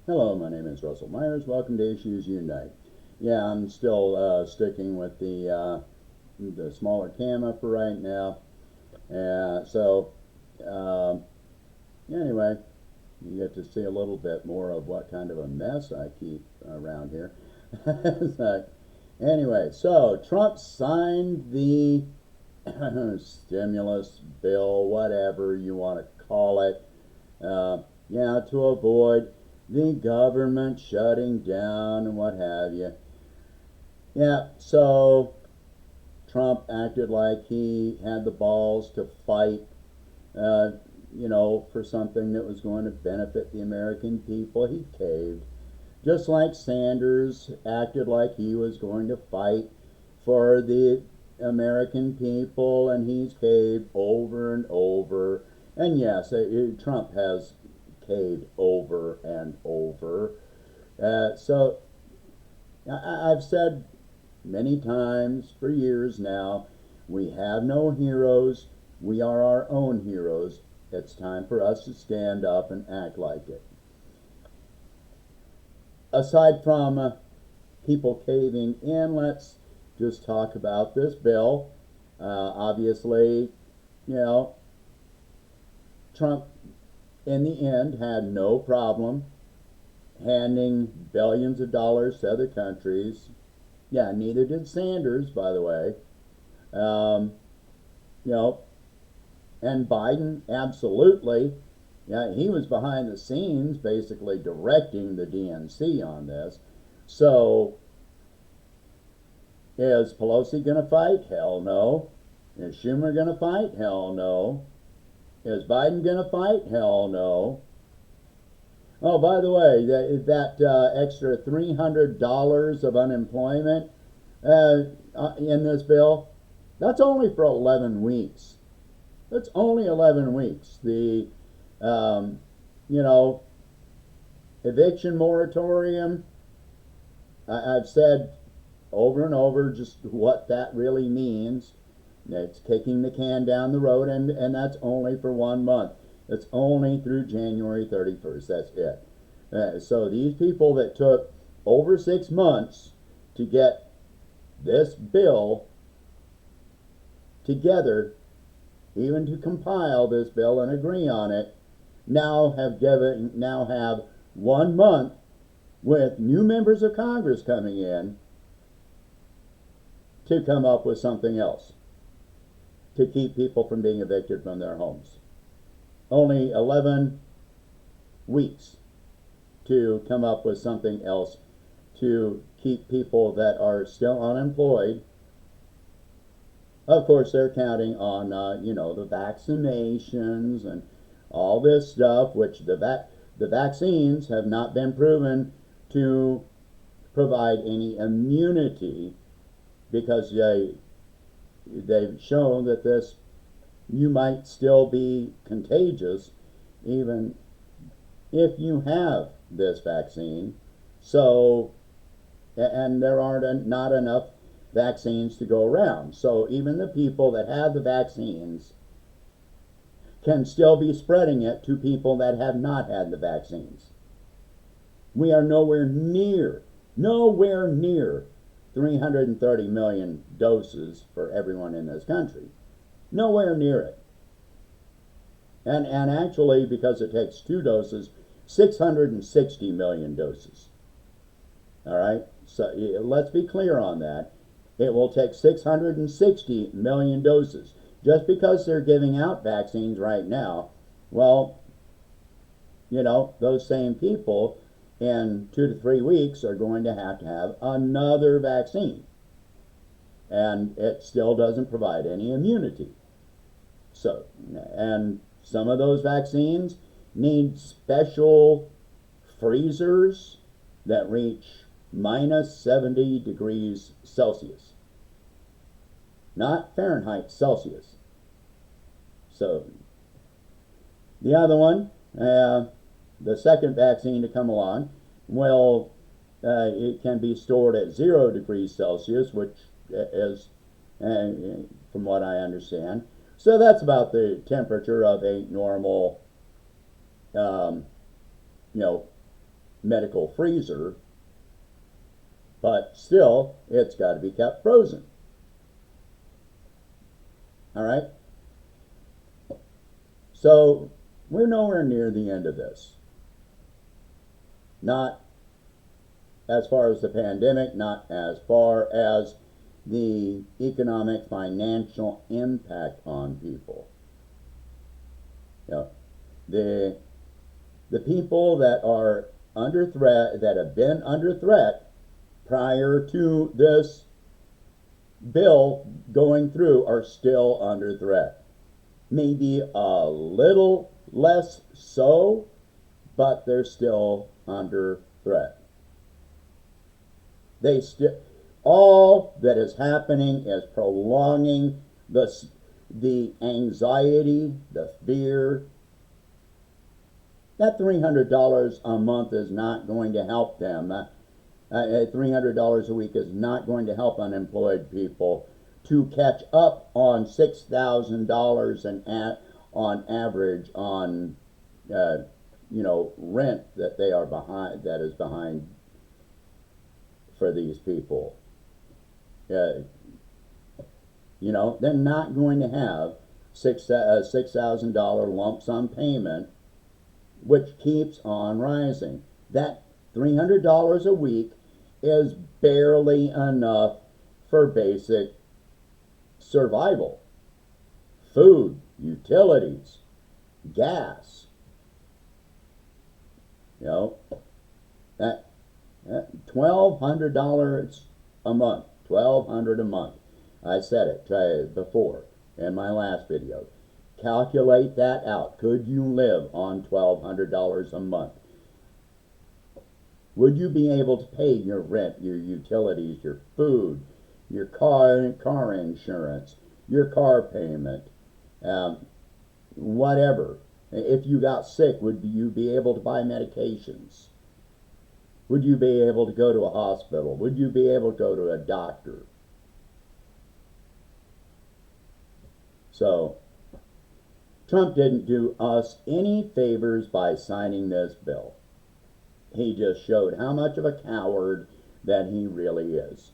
Hello, my name is Russell Myers. Welcome to Issues Unite. Yeah, I'm still sticking with the smaller camera for right now. So um, anyway, you get to see a little bit more of what kind of a mess I keep around here. So, anyway, so Trump signed the stimulus bill, whatever you want to call it. To avoid the government shutting down and what have you. So Trump acted like he had the balls to fight, uh, for something that was going to benefit the American people. He caved. Just like Sanders acted like he was going to fight for the American people, and he's caved over and over. And yes, Trump has caved over and over. So I've said many times for years now, we have no heroes. We are our own heroes. It's time for us to stand up and act like it. Aside from people caving in, let's just talk about this bill. Obviously, you know, Trump in the end had no problem handing billions of dollars to other countries. Yeah, neither did Sanders, by the way. Um, you know, and Biden absolutely, yeah, he was behind the scenes basically directing the DNC on this. So is Pelosi going to fight? Hell no. Is Schumer going to fight? Hell no. Is Biden going to fight? Hell no. Oh, by the way, that extra $300 of unemployment in this bill, that's only for 11 weeks. That's only 11 weeks. The, um, you know, eviction moratorium, I've said over and over just what that really means. It's kicking the can down the road, and that's only for 1 month. It's only through January 31st. That's it. So these people that took over 6 months to get this bill together, even to compile this bill and agree on it, now have 1 month with new members of Congress coming in to come up with something else to keep people from being evicted from their homes. Only 11 weeks to come up with something else to keep people that are still unemployed. Of course, they're counting on the vaccinations and all this stuff, which the vaccines have not been proven to provide any immunity, because they've shown that this you might still be contagious even if you have this vaccine. So, and there aren't not enough vaccines to go around. So even the people that have the vaccines can still be spreading it to people that have not had the vaccines. We are nowhere near 330 million doses for everyone in this country. Nowhere near it. And actually, because it takes 2 doses, 660 million doses. All right? So let's be clear on that. It will take 660 million doses. Just because they're giving out vaccines right now, well, those same people in 2 to 3 weeks are going to have another vaccine. And it still doesn't provide any immunity. So, and some of those vaccines need special freezers that reach minus 70 degrees Celsius. Not Fahrenheit, Celsius. So, the other one, the second vaccine to come along, well, it can be stored at 0 degrees Celsius, which is, from what I understand. So that's about the temperature of a normal, um, you know, medical freezer, but still, it's got to be kept frozen. All right? So we're nowhere near the end of this. Not as far as the pandemic, not as far as the economic, financial impact on people. You know, the people that are under threat, that have been under threat prior to this bill going through, are still under threat. Maybe a little less so, but they're still under threat. All that is happening is prolonging the anxiety, the fear. That $300 a month is not going to help them. $300 a week is not going to help unemployed people to catch up on $6,000 on average on rent that they are behind, that is behind for these people. They're not going to have $6,000 lump sum payment, which keeps on rising. That $300 a week is barely enough for basic survival. Food, utilities, gas. That $1,200 a month. $1,200 a month. I said it before in my last video. Calculate that out. Could you live on $1,200 a month? Would you be able to pay your rent, your utilities, your food, your car insurance, your car payment, whatever? If you got sick, would you be able to buy medications? Would you be able to go to a hospital? Would you be able to go to a doctor? So, Trump didn't do us any favors by signing this bill. He just showed how much of a coward that he really is.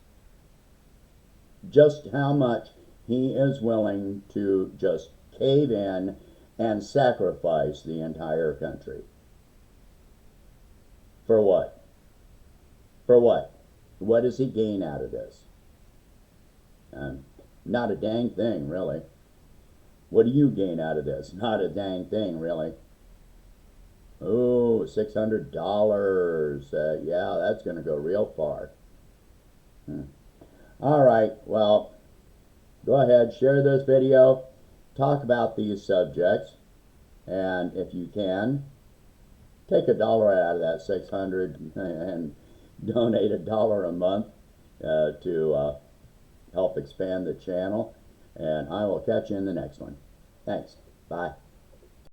Just how much he is willing to just cave in and sacrifice the entire country. For what? For what? What does he gain out of this? Not a dang thing, really. What do you gain out of this? Not a dang thing, really. Oh, $600. Yeah, that's going to go real far. All right, well, go ahead, share this video, talk about these subjects, and if you can, take $1 out of that $600 and donate $1 a month to help expand the channel, and I will catch you in the next one. Thanks. Bye.